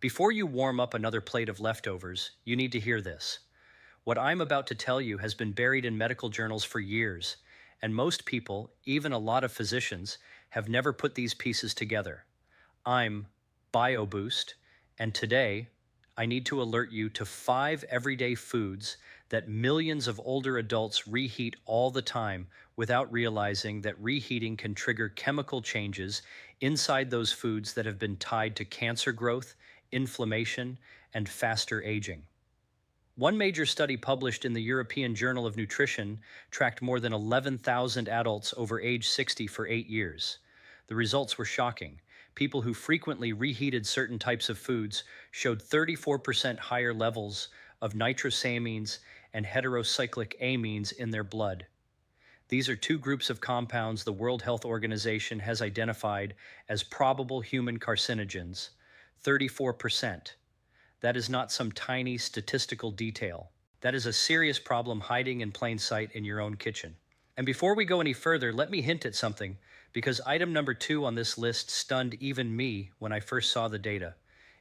Before you warm up another plate of leftovers, you need to hear this. What I'm about to tell you has been buried in medical journals for years, and most people, even a lot of physicians, have never put these pieces together. I'm BioBoost, and today I need to alert you to 5 everyday foods that millions of older adults reheat all the time without realizing that reheating can trigger chemical changes inside those foods that have been tied to cancer growth, inflammation, and faster aging. One major study published in the European Journal of Nutrition tracked more than 11,000 adults over age 60 for 8 years. The results were shocking. People who frequently reheated certain types of foods showed 34% higher levels of nitrosamines and heterocyclic amines in their blood. These are two groups of compounds the World Health Organization has identified as probable human carcinogens. 34%. That is not some tiny statistical detail. That is a serious problem hiding in plain sight in your own kitchen. And before we go any further, let me hint at something, because item number 2 on this list stunned even me when I first saw the data.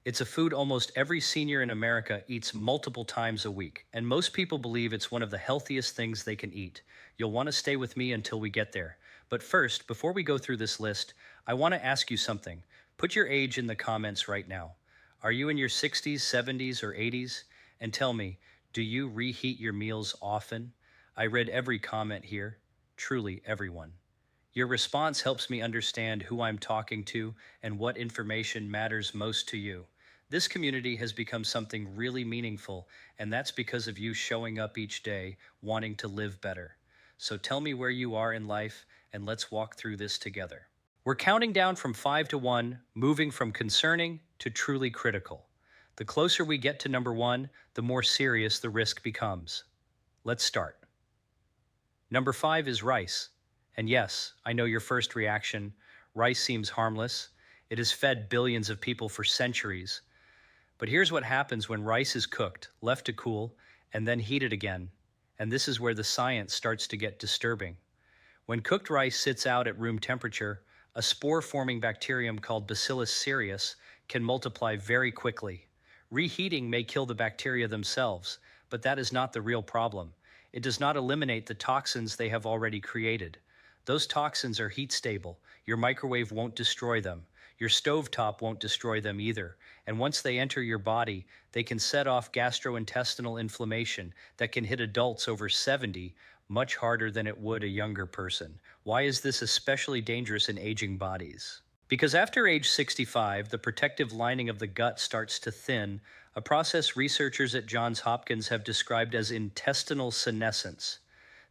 It's a food almost every senior in America eats multiple times a week, and most people believe it's one of the healthiest things they can eat. You'll want to stay with me until we get there. But first, before we go through this list, I want to ask you something. Put your age in the comments right now. Are you in your 60s, 70s, or 80s? And tell me, do you reheat your meals often? I read every comment here, truly everyone. Your response helps me understand who I'm talking to and what information matters most to you. This community has become something really meaningful, and that's because of you showing up each day, wanting to live better. So tell me where you are in life, and let's walk through this together. We're counting down from 5 to 1, moving from concerning to truly critical. The closer we get to number 1, the more serious the risk becomes. Let's start. Number 5 is rice. And yes, I know your first reaction. Rice seems harmless. It has fed billions of people for centuries. But here's what happens when rice is cooked, left to cool, and then heated again. And this is where the science starts to get disturbing. When cooked rice sits out at room temperature, a spore-forming bacterium called Bacillus cereus can multiply very quickly. Reheating may kill the bacteria themselves, but that is not the real problem. It does not eliminate the toxins they have already created. Those toxins are heat stable. Your microwave won't destroy them. Your stovetop won't destroy them either. And once they enter your body, they can set off gastrointestinal inflammation that can hit adults over 70 much harder than it would a younger person. Why is this especially dangerous in aging bodies? Because after age 65, the protective lining of the gut starts to thin, a process researchers at Johns Hopkins have described as intestinal senescence.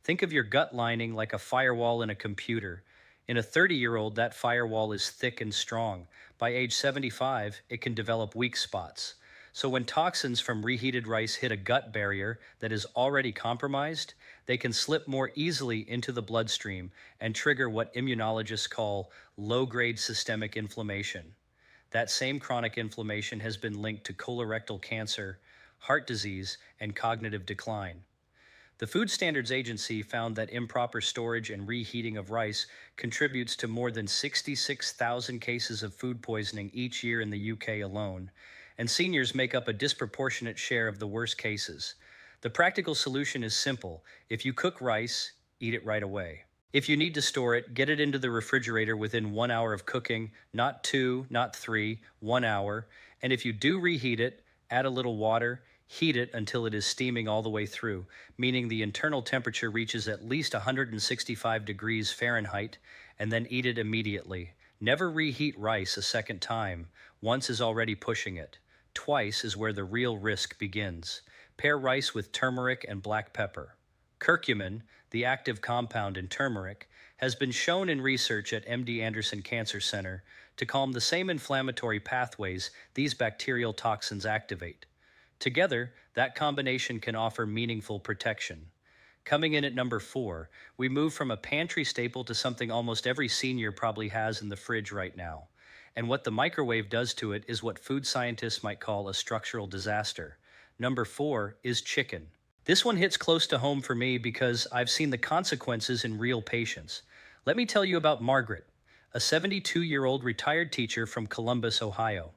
Think of your gut lining like a firewall in a computer. In a 30-year-old, that firewall is thick and strong. By age 75, it can develop weak spots. So when toxins from reheated rice hit a gut barrier that is already compromised, they can slip more easily into the bloodstream and trigger what immunologists call low-grade systemic inflammation. That same chronic inflammation has been linked to colorectal cancer, heart disease, and cognitive decline. The Food Standards Agency found that improper storage and reheating of rice contributes to more than 66,000 cases of food poisoning each year in the UK alone, and seniors make up a disproportionate share of the worst cases. The practical solution is simple. If you cook rice, eat it right away. If you need to store it, get it into the refrigerator within 1 hour of cooking, not 2, not 3, 1 hour. And if you do reheat it, add a little water, heat it until it is steaming all the way through, meaning the internal temperature reaches at least 165 degrees Fahrenheit, and then eat it immediately. Never reheat rice a second time. Once is already pushing it. Twice is where the real risk begins. Pair rice with turmeric and black pepper. Curcumin, the active compound in turmeric, has been shown in research at MD Anderson Cancer Center to calm the same inflammatory pathways these bacterial toxins activate. Together, that combination can offer meaningful protection. Coming in at number 4, we move from a pantry staple to something almost every senior probably has in the fridge right now. And what the microwave does to it is what food scientists might call a structural disaster. Number 4 is chicken. This one hits close to home for me because I've seen the consequences in real patients. Let me tell you about Margaret, a 72-year-old retired teacher from Columbus, Ohio.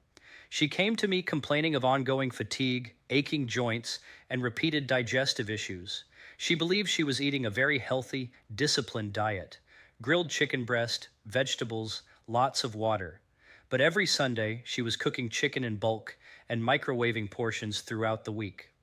She came to me complaining of ongoing fatigue, aching joints, and repeated digestive issues. She believed she was eating a very healthy, disciplined diet: grilled chicken breast, vegetables, lots of water. But every Sunday, she was cooking chicken in bulk and microwaving portions throughout the week.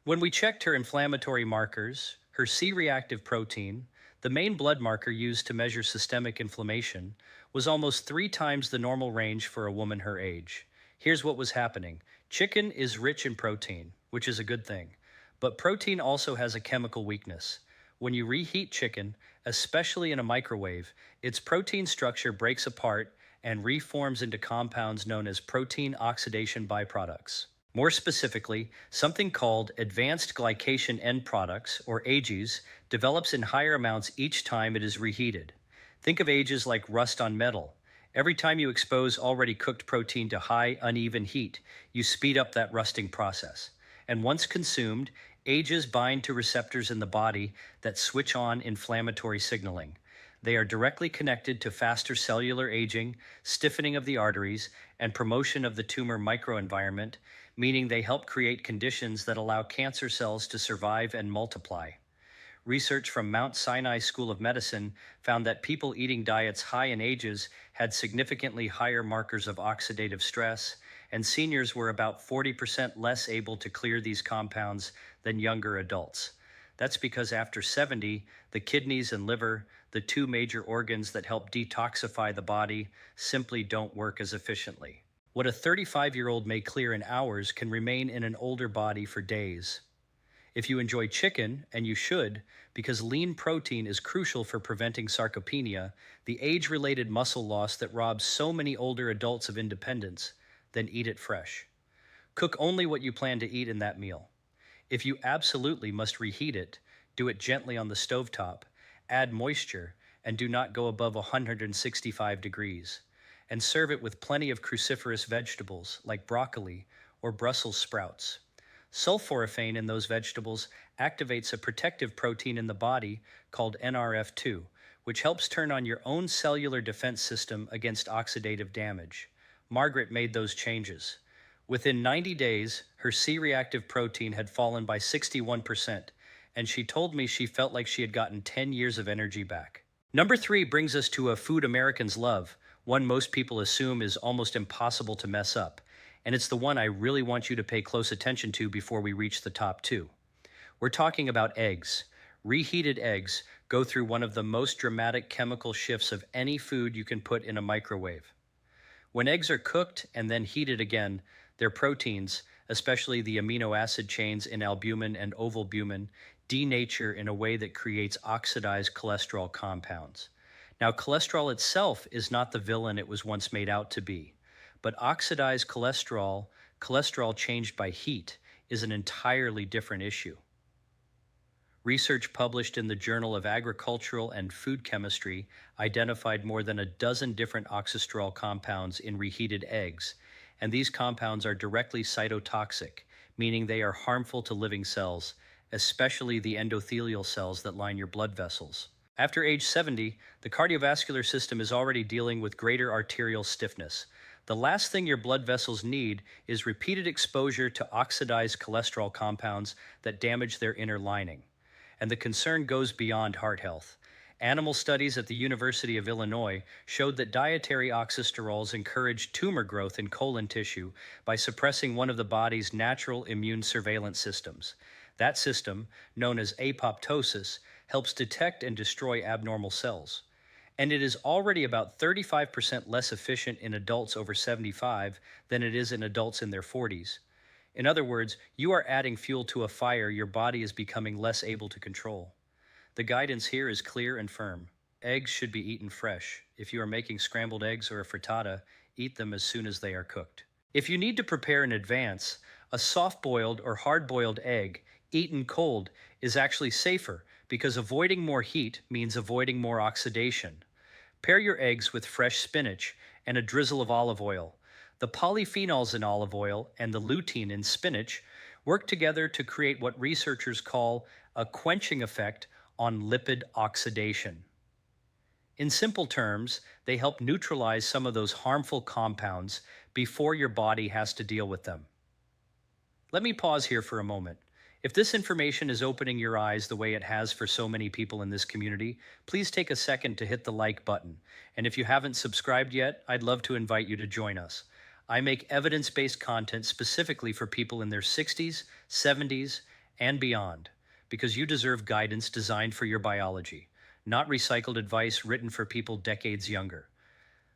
When we checked her inflammatory markers, her C-reactive protein, the main blood marker used to measure systemic inflammation, was almost 3 times the normal range for a woman her age. Here's what was happening. Chicken is rich in protein, which is a good thing. But protein also has a chemical weakness. When you reheat chicken, especially in a microwave, its protein structure breaks apart and reforms into compounds known as protein oxidation byproducts. More specifically, something called advanced glycation end products, or AGEs, develops in higher amounts each time it is reheated. Think of AGEs like rust on metal. Every time you expose already cooked protein to high, uneven heat, you speed up that rusting process. And once consumed, AGEs bind to receptors in the body that switch on inflammatory signaling. They are directly connected to faster cellular aging, stiffening of the arteries, and promotion of the tumor microenvironment, meaning they help create conditions that allow cancer cells to survive and multiply. Research from Mount Sinai School of Medicine found that people eating diets high in AGEs had significantly higher markers of oxidative stress, and seniors were about 40% less able to clear these compounds than younger adults. That's because after 70, the kidneys and liver, the two major organs that help detoxify the body, simply don't work as efficiently. What a 35-year-old may clear in hours can remain in an older body for days. If you enjoy chicken, and you should, because lean protein is crucial for preventing sarcopenia, the age-related muscle loss that robs so many older adults of independence, then eat it fresh. Cook only what you plan to eat in that meal. If you absolutely must reheat it, do it gently on the stovetop, add moisture, and do not go above 165 degrees. And serve it with plenty of cruciferous vegetables like broccoli or Brussels sprouts. Sulforaphane in those vegetables activates a protective protein in the body called NRF2, which helps turn on your own cellular defense system against oxidative damage. Margaret made those changes. Within 90 days, her C-reactive protein had fallen by 61%, and she told me she felt like she had gotten 10 years of energy back. Number 3 brings us to a food Americans love, one most people assume is almost impossible to mess up, and it's the one I really want you to pay close attention to before we reach the top 2. We're talking about eggs. Reheated eggs go through one of the most dramatic chemical shifts of any food you can put in a microwave. When eggs are cooked and then heated again, their proteins, especially the amino acid chains in albumin and ovalbumin, denature in a way that creates oxidized cholesterol compounds. Now, cholesterol itself is not the villain it was once made out to be, but oxidized cholesterol, cholesterol changed by heat, is an entirely different issue. Research published in the Journal of Agricultural and Food Chemistry identified more than a dozen different oxysterol compounds in reheated eggs, and these compounds are directly cytotoxic, meaning they are harmful to living cells, especially the endothelial cells that line your blood vessels. After age 70, the cardiovascular system is already dealing with greater arterial stiffness. The last thing your blood vessels need is repeated exposure to oxidized cholesterol compounds that damage their inner lining. And the concern goes beyond heart health. Animal studies at the University of Illinois showed that dietary oxysterols encourage tumor growth in colon tissue by suppressing one of the body's natural immune surveillance systems. That system, known as apoptosis, helps detect and destroy abnormal cells. And it is already about 35% less efficient in adults over 75 than it is in adults in their 40s. In other words, you are adding fuel to a fire your body is becoming less able to control. The guidance here is clear and firm. Eggs should be eaten fresh. If you are making scrambled eggs or a frittata, eat them as soon as they are cooked. If you need to prepare in advance, a soft-boiled or hard-boiled egg, eaten cold, is actually safer because avoiding more heat means avoiding more oxidation. Pair your eggs with fresh spinach and a drizzle of olive oil. The polyphenols in olive oil and the lutein in spinach work together to create what researchers call a quenching effect on lipid oxidation. In simple terms, they help neutralize some of those harmful compounds, before your body has to deal with them. Let me pause here for a moment. If this information is opening your eyes the way it has for so many people in this community, please take a second to hit the like button. And if you haven't subscribed yet, I'd love to invite you to join us. I make evidence-based content specifically for people in their 60s, 70s, and beyond, because you deserve guidance designed for your biology, not recycled advice written for people decades younger.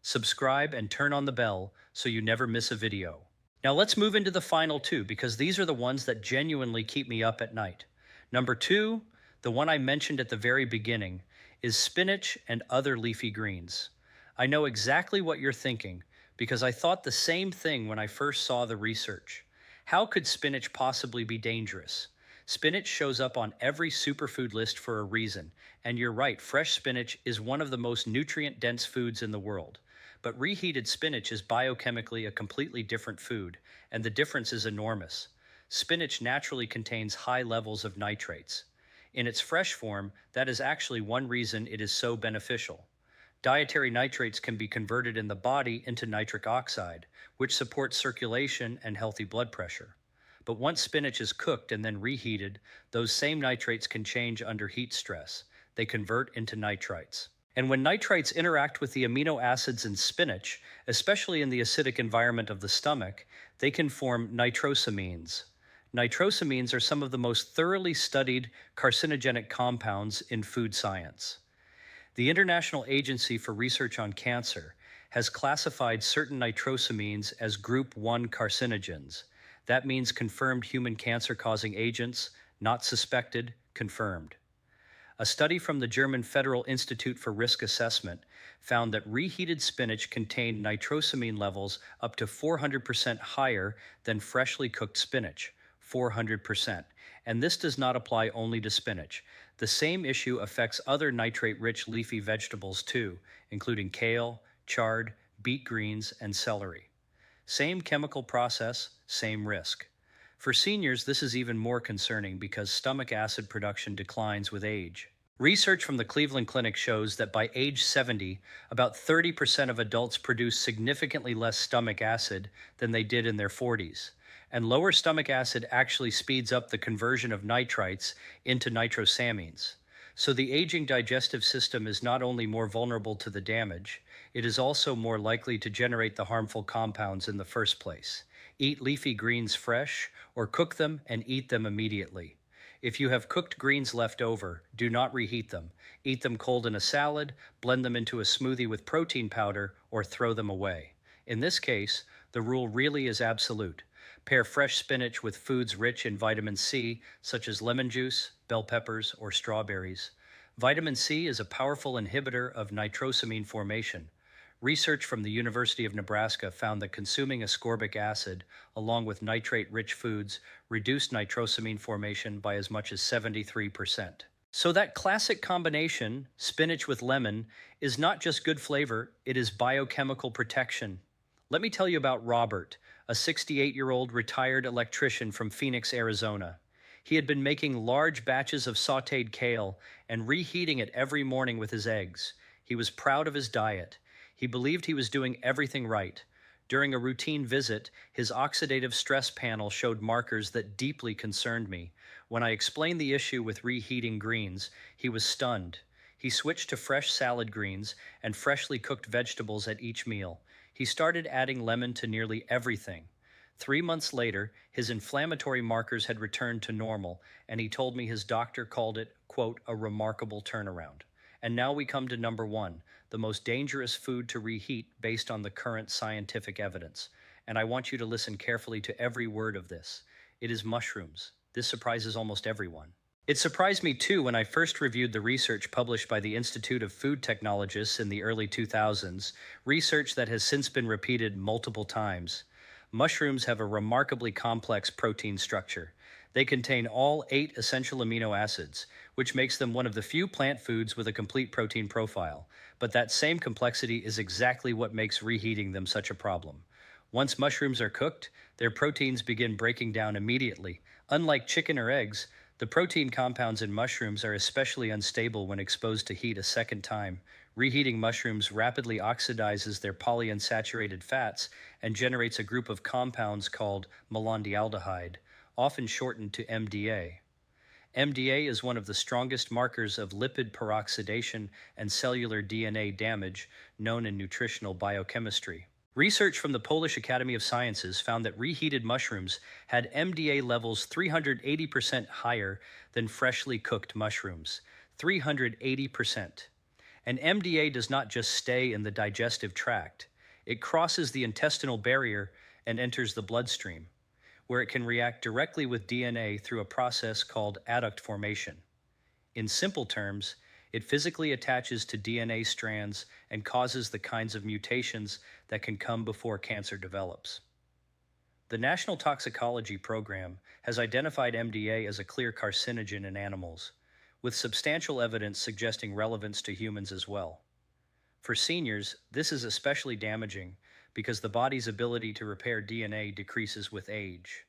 Subscribe and turn on the bell so you never miss a video. Now let's move into the final two, because these are the ones that genuinely keep me up at night. Number two, the one I mentioned at the very beginning, is spinach and other leafy greens. I know exactly what you're thinking, because I thought the same thing when I first saw the research. How could spinach possibly be dangerous? Spinach shows up on every superfood list for a reason, and you're right, fresh spinach is one of the most nutrient-dense foods in the world. But reheated spinach is biochemically a completely different food, and the difference is enormous. Spinach naturally contains high levels of nitrates. In its fresh form, that is actually one reason it is so beneficial. Dietary nitrates can be converted in the body into nitric oxide, which supports circulation and healthy blood pressure. But once spinach is cooked and then reheated, those same nitrates can change under heat stress. They convert into nitrites. And when nitrites interact with the amino acids in spinach, especially in the acidic environment of the stomach, they can form nitrosamines. Nitrosamines are some of the most thoroughly studied carcinogenic compounds in food science. The International Agency for Research on Cancer has classified certain nitrosamines as Group 1 carcinogens. That means confirmed human cancer-causing agents, not suspected, confirmed. A study from the German Federal Institute for Risk Assessment found that reheated spinach contained nitrosamine levels up to 400% higher than freshly cooked spinach, 400%. And this does not apply only to spinach. The same issue affects other nitrate-rich leafy vegetables too, including kale, chard, beet greens, and celery. Same chemical process, same risk. For seniors, this is even more concerning because stomach acid production declines with age. Research from the Cleveland Clinic shows that by age 70, about 30% of adults produce significantly less stomach acid than they did in their 40s. And lower stomach acid actually speeds up the conversion of nitrites into nitrosamines. So the aging digestive system is not only more vulnerable to the damage, it is also more likely to generate the harmful compounds in the first place. Eat leafy greens fresh, or cook them and eat them immediately. If you have cooked greens left over, do not reheat them. Eat them cold in a salad, blend them into a smoothie with protein powder, or throw them away. In this case, the rule really is absolute. Pair fresh spinach with foods rich in vitamin C, such as lemon juice, bell peppers, or strawberries. Vitamin C is a powerful inhibitor of nitrosamine formation. Research from the University of Nebraska found that consuming ascorbic acid, along with nitrate-rich foods, reduced nitrosamine formation by as much as 73%. So that classic combination, spinach with lemon, is not just good flavor, it is biochemical protection. Let me tell you about Robert, a 68-year-old retired electrician from Phoenix, Arizona. He had been making large batches of sautéed kale and reheating it every morning with his eggs. He was proud of his diet. He believed he was doing everything right. During a routine visit, his oxidative stress panel showed markers that deeply concerned me. When I explained the issue with reheating greens, he was stunned. He switched to fresh salad greens and freshly cooked vegetables at each meal. He started adding lemon to nearly everything. 3 months later, his inflammatory markers had returned to normal, and he told me his doctor called it, quote, a remarkable turnaround. And now we come to number one, the most dangerous food to reheat based on the current scientific evidence. And I want you to listen carefully to every word of this. It is mushrooms. This surprises almost everyone. It surprised me too when I first reviewed the research published by the Institute of Food Technologists in the early 2000s, research that has since been repeated multiple times. Mushrooms have a remarkably complex protein structure. They contain all 8 essential amino acids, which makes them one of the few plant foods with a complete protein profile. But that same complexity is exactly what makes reheating them such a problem. Once mushrooms are cooked, their proteins begin breaking down immediately. Unlike chicken or eggs, the protein compounds in mushrooms are especially unstable when exposed to heat a second time. Reheating mushrooms rapidly oxidizes their polyunsaturated fats and generates a group of compounds called malondialdehyde, often shortened to MDA. MDA is one of the strongest markers of lipid peroxidation and cellular DNA damage known in nutritional biochemistry. Research from the Polish Academy of Sciences found that reheated mushrooms had MDA levels 380% higher than freshly cooked mushrooms. 380%. And MDA does not just stay in the digestive tract, it crosses the intestinal barrier and enters the bloodstream, where it can react directly with DNA through a process called adduct formation. In simple terms, it physically attaches to DNA strands and causes the kinds of mutations that can come before cancer develops. The National Toxicology Program has identified MDA as a clear carcinogen in animals, with substantial evidence suggesting relevance to humans as well. For seniors, this is especially damaging because the body's ability to repair DNA decreases with age.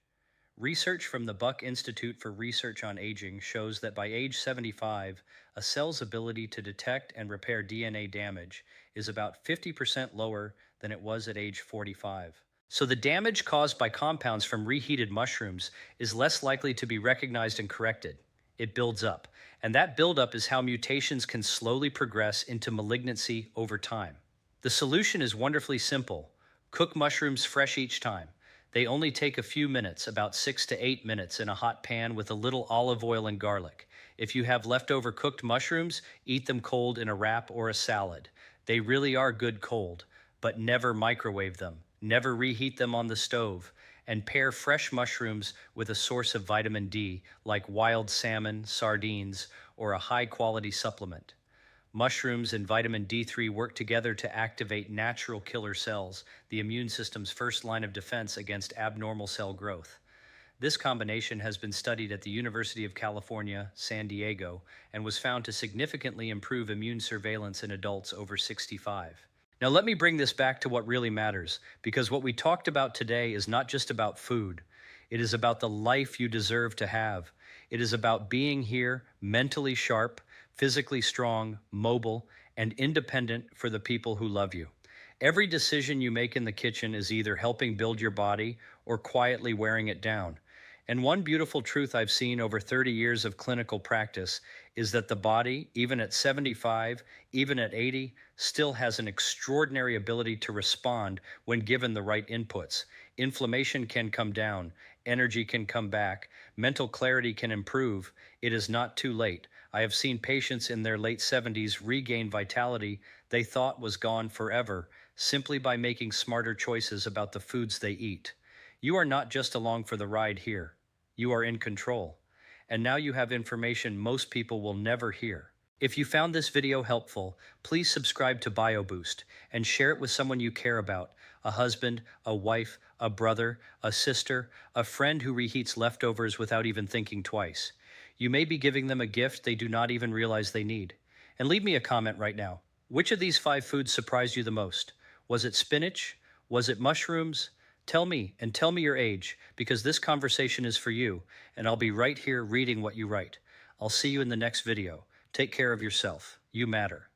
Research from the Buck Institute for Research on Aging shows that by age 75, a cell's ability to detect and repair DNA damage is about 50% lower than it was at age 45. So the damage caused by compounds from reheated mushrooms is less likely to be recognized and corrected. It builds up, and that buildup is how mutations can slowly progress into malignancy over time. The solution is wonderfully simple. Cook mushrooms fresh each time. They only take a few minutes, about 6 to 8 minutes in a hot pan with a little olive oil and garlic. If you have leftover cooked mushrooms, eat them cold in a wrap or a salad. They really are good cold, but never microwave them. Never reheat them on the stove. And pair fresh mushrooms with a source of vitamin D, like wild salmon, sardines, or a high-quality supplement. Mushrooms and vitamin D3 work together to activate natural killer cells, the immune system's first line of defense against abnormal cell growth. This combination has been studied at the University of California, San Diego, and was found to significantly improve immune surveillance in adults over 65. Now let me bring this back to what really matters, because what we talked about today is not just about food. It is about the life you deserve to have. It is about being here, mentally sharp, physically strong, mobile, and independent for the people who love you. Every decision you make in the kitchen is either helping build your body or quietly wearing it down. And one beautiful truth I've seen over 30 years of clinical practice is that the body, even at 75, even at 80, still has an extraordinary ability to respond when given the right inputs. Inflammation can come down, energy can come back, mental clarity can improve. It is not too late. I have seen patients in their late 70s regain vitality they thought was gone forever, simply by making smarter choices about the foods they eat. You are not just along for the ride here. You are in control. And now you have information most people will never hear. If you found this video helpful, please subscribe to BioBoost and share it with someone you care about, a husband, a wife, a brother, a sister, a friend who reheats leftovers without even thinking twice. You may be giving them a gift they do not even realize they need. And leave me a comment right now. Which of these 5 foods surprised you the most? Was it spinach? Was it mushrooms? Tell me, and tell me your age, because this conversation is for you, and I'll be right here reading what you write. I'll see you in the next video. Take care of yourself. You matter.